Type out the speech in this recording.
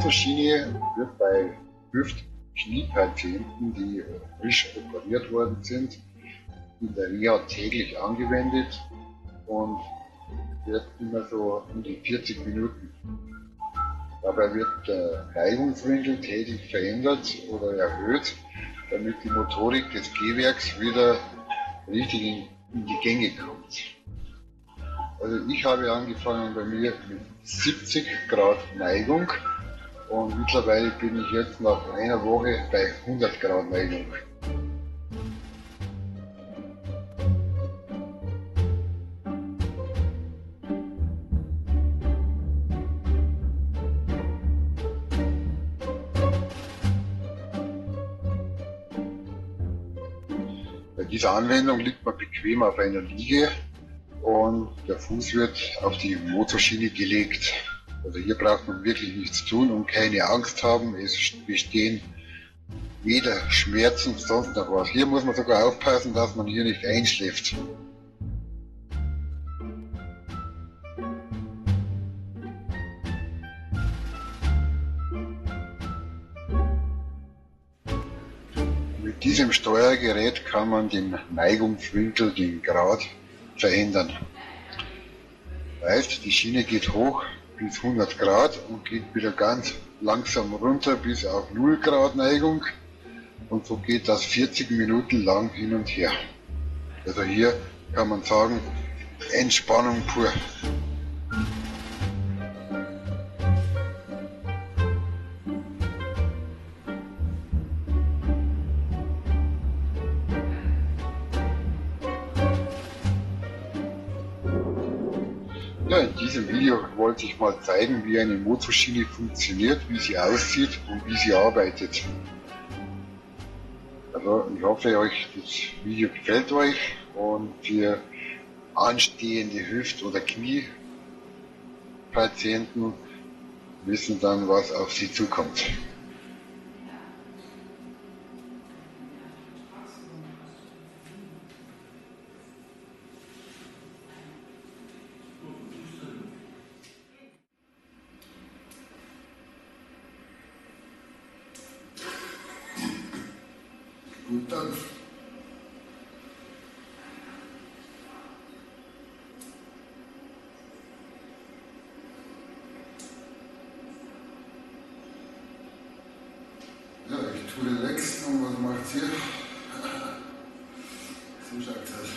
Motorschiene wird bei Hüft-Knie-Patienten, die frisch operiert worden sind, in der Reha täglich angewendet und wird immer so um die 40 Minuten. Dabei wird der Neigungswinkel täglich verändert oder erhöht, damit die Motorik des Gehwerks wieder richtig in die Gänge kommt. Also ich habe angefangen bei mir mit 70 Grad Neigung und mittlerweile bin ich jetzt nach einer Woche bei 100 Grad Neigung. Bei dieser Anwendung liegt man bequem auf einer Liege und der Fuß wird auf die Motorschiene gelegt. Also hier braucht man wirklich nichts tun und keine Angst haben, es bestehen weder Schmerzen, sonst noch was. Hier muss man sogar aufpassen, dass man hier nicht einschläft. Mit diesem Steuergerät kann man den Neigungswinkel, den Grad, verändern. Heißt, die Schiene geht hoch bis 100 Grad und geht wieder ganz langsam runter bis auf 0 Grad Neigung und so geht das 40 Minuten lang hin und her. Also hier kann man sagen, Entspannung pur. Ja, in diesem Video wollte ich mal zeigen, wie eine Motorschiene funktioniert, wie sie aussieht und wie sie arbeitet. Also ich hoffe, euch das Video gefällt euch und für anstehende Hüft- oder Kniepatienten wissen dann, was auf sie zukommt. Gut, dann. Ja, ich tue den Lex und was macht's hier? So schaut's aus.